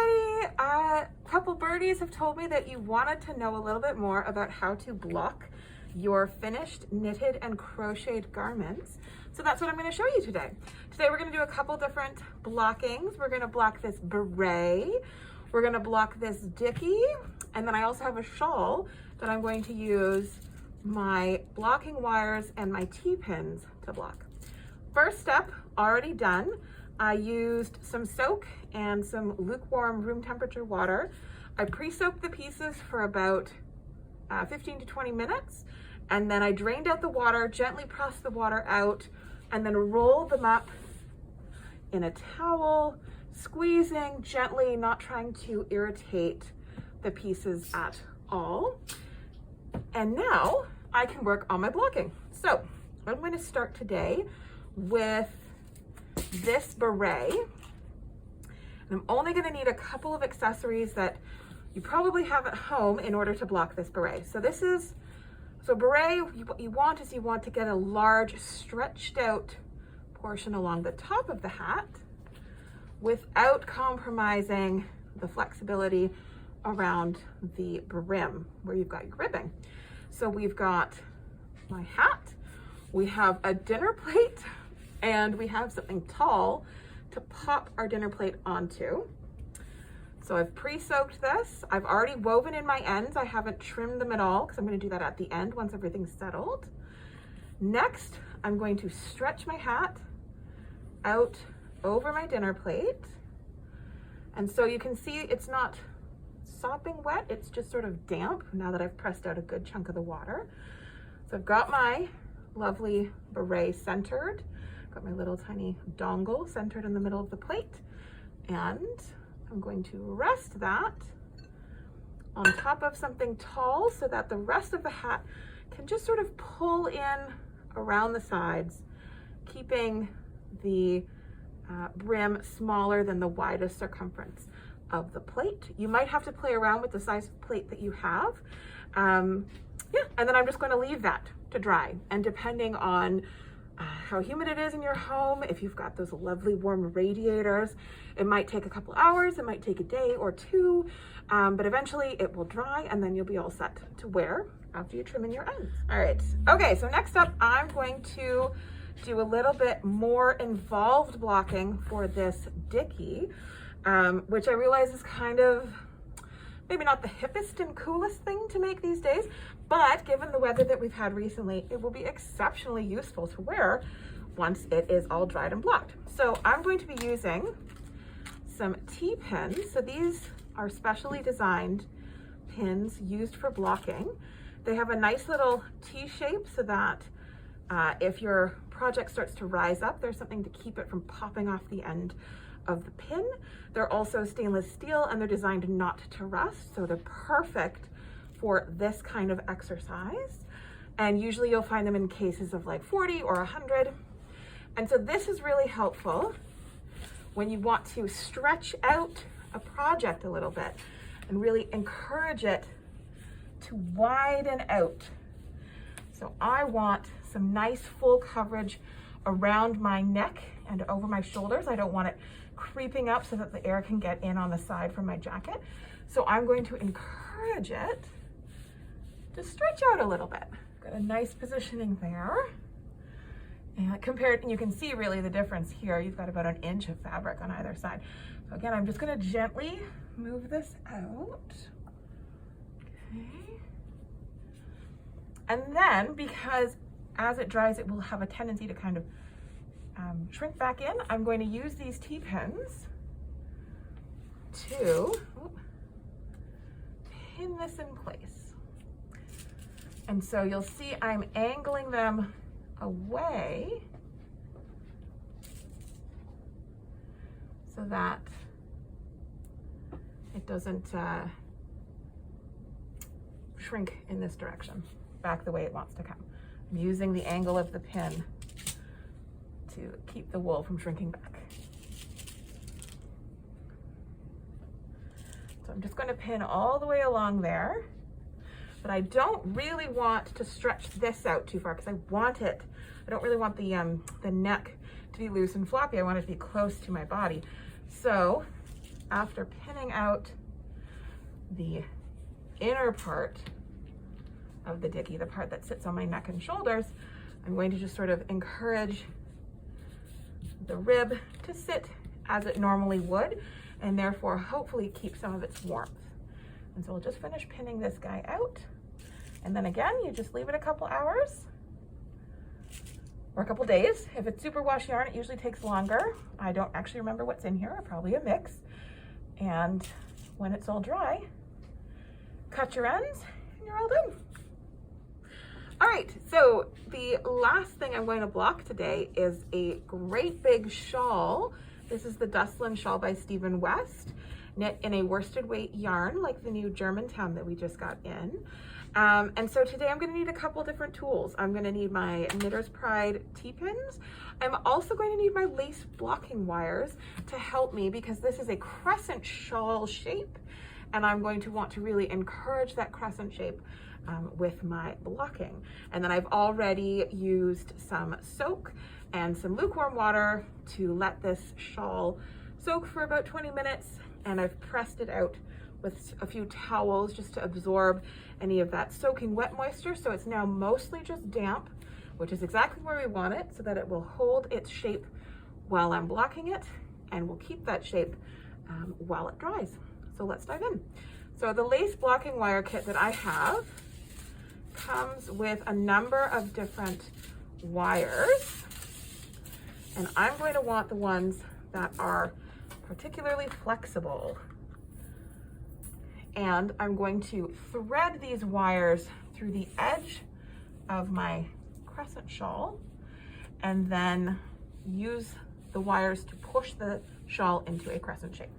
everybody. A couple birdies have told me that you wanted to know a little bit more about how to block your finished knitted and crocheted garments. So that's what I'm going to show you today. Today we're going to do a couple different blockings. We're going to block this beret. We're going to block this dickie. And then I also have a shawl that I'm going to use my blocking wires and my T-pins to block. First step, already done. I used some soak and some lukewarm room temperature water. I pre-soaked the pieces for about 15 to 20 minutes, and then I drained out the water, gently pressed the water out, and then rolled them up in a towel, squeezing gently, not trying to irritate the pieces at all. And now I can work on my blocking. So I'm going to start today with this beret. And I'm only going to need a couple of accessories that you probably have at home in order to block this beret. So beret, what you want is you want to get a large stretched out portion along the top of the hat without compromising the flexibility around the brim where you've got your ribbing. So we've got my hat, we have a dinner plate, and we have something tall to pop our dinner plate onto. So I've pre-soaked this. I've already woven in my ends. I haven't trimmed them at all because I'm going to do that at the end once everything's settled. Next, I'm going to stretch my hat out over my dinner plate. And so you can see it's not sopping wet, it's just sort of damp now that I've pressed out a good chunk of the water. So I've got my lovely beret centered. Got my little tiny dongle centered in the middle of the plate, and I'm going to rest that on top of something tall so that the rest of the hat can just sort of pull in around the sides, keeping the brim smaller than the widest circumference of the plate. You might have to play around with the size of plate that you have. And then I'm just going to leave that to dry, and depending on how humid it is in your home, if you've got those lovely warm radiators, it might take a couple hours, it might take a day or two, but eventually it will dry and then you'll be all set to wear after you trim in your ends. All right, okay, so next up I'm going to do a little bit more involved blocking for this dickie, which I realize is kind of maybe not the hippest and coolest thing to make these days, but given the weather that we've had recently, it will be exceptionally useful to wear once it is all dried and blocked. So I'm going to be using some T-pins. So these are specially designed pins used for blocking. They have a nice little T shape so that if your project starts to rise up, there's something to keep it from popping off the end of the pin. They're also stainless steel and they're designed not to rust, so they're perfect for this kind of exercise. And usually you'll find them in cases of like 40 or 100. And so this is really helpful when you want to stretch out a project a little bit and really encourage it to widen out. So I want some nice full coverage around my neck and over my shoulders. I don't want it creeping up so that the air can get in on the side from my jacket. So I'm going to encourage it to stretch out a little bit. Got a nice positioning there. And you can see really the difference here. You've got about 1 inch of fabric on either side. So again, I'm just gonna gently move this out. Okay. And then, because as it dries, it will have a tendency to kind of shrink back in, I'm going to use these T-pins to pin this in place. And so you'll see I'm angling them away so that it doesn't shrink in this direction, back the way it wants to come. I'm using the angle of the pin to keep the wool from shrinking back. So I'm just going to pin all the way along there, but I don't really want to stretch this out too far because I don't really want the neck to be loose and floppy. I want it to be close to my body. So after pinning out the inner part of the dicky, the part that sits on my neck and shoulders, I'm going to just sort of encourage the rib to sit as it normally would, and therefore hopefully keep some of its warmth. And so we'll just finish pinning this guy out. And then again, you just leave it a couple hours or a couple days. If it's superwash yarn, it usually takes longer. I don't actually remember what's in here, probably a mix. And when it's all dry, cut your ends and you're all done. All right, so the last thing I'm going to block today is a great big shawl. This is the Dustlin shawl by Stephen West, knit in a worsted weight yarn like the new Germantown that we just got in. And so today I'm going to need a couple different tools. I'm going to need my Knitter's Pride T-pins. I'm also going to need my lace blocking wires to help me because this is a crescent shawl shape, and I'm going to want to really encourage that crescent shape with my blocking. And then I've already used some soak and some lukewarm water to let this shawl soak for about 20 minutes, and I've pressed it out with a few towels just to absorb any of that soaking wet moisture. So it's now mostly just damp, which is exactly where we want it, so that it will hold its shape while I'm blocking it, and will keep that shape while it dries. So let's dive in. So the lace blocking wire kit that I have comes with a number of different wires, and I'm going to want the ones that are particularly flexible. And I'm going to thread these wires through the edge of my crescent shawl, and then use the wires to push the shawl into a crescent shape.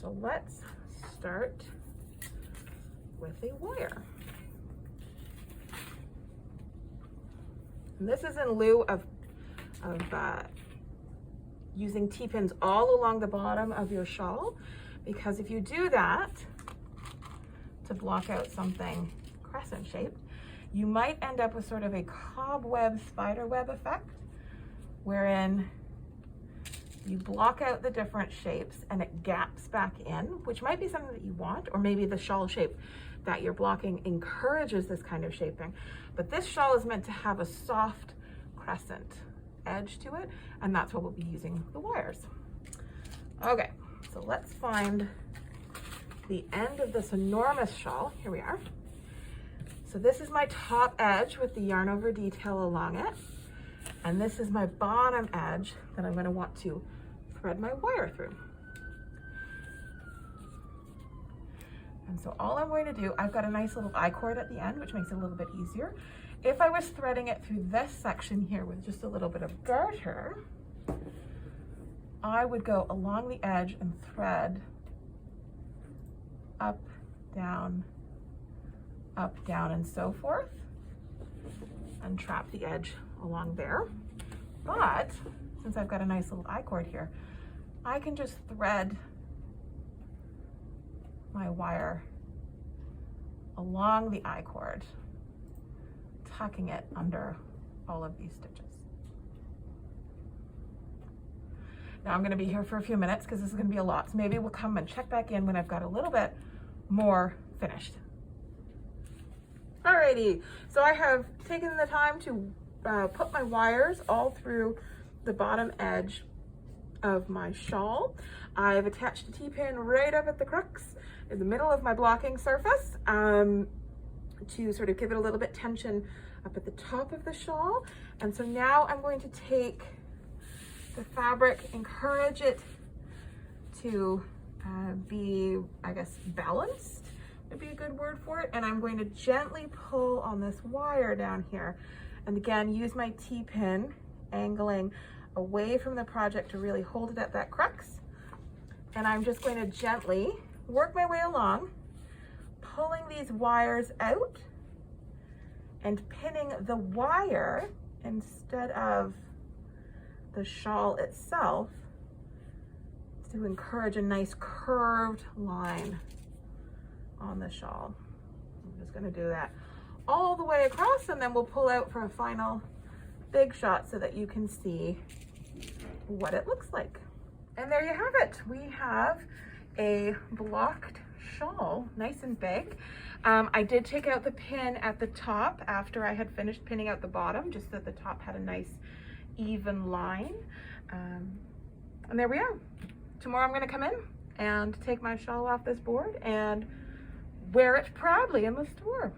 So let's start with a wire. And this is in lieu of using T-pins all along the bottom of your shawl, because if you do that to block out something crescent shaped, you might end up with sort of a cobweb spider web effect, wherein you block out the different shapes and it gaps back in, which might be something that you want, or maybe the shawl shape that you're blocking encourages this kind of shaping. But this shawl is meant to have a soft crescent edge to it, and that's what we'll be using the wires. Okay, so let's find the end of this enormous shawl. Here we are. So this is my top edge with the yarn over detail along it, and this is my bottom edge that I'm going to want to thread my wire through. And so all I'm going to do, I've got a nice little I-cord at the end, which makes it a little bit easier. If I was threading it through this section here with just a little bit of garter, I would go along the edge and thread up, down, and so forth, and trap the edge along there. But since I've got a nice little I-cord here, I can just thread my wire along the I-cord, tucking it under all of these stitches. Now I'm going to be here for a few minutes because this is going to be a lot, so maybe we'll come and check back in when I've got a little bit more finished. Alrighty, so I have taken the time to put my wires all through the bottom edge of my shawl. I've attached a T-pin right up at the crux in the middle of my blocking surface to sort of give it a little bit tension up at the top of the shawl. And so now I'm going to take the fabric, encourage it to be, I guess, balanced would be a good word for it. And I'm going to gently pull on this wire down here. And again, use my T-pin, angling away from the project to really hold it at that crux. And I'm just going to gently work my way along, pulling these wires out and pinning the wire instead of the shawl itself to encourage a nice curved line on the shawl. I'm just going to do that all the way across, and then we'll pull out for a final big shot so that you can see what it looks like. And there you have it. We have a blocked shawl, nice and big. I did take out the pin at the top after I had finished pinning out the bottom, just so that the top had a nice even line. And there we are. Tomorrow I'm gonna come in and take my shawl off this board and wear it proudly in the store.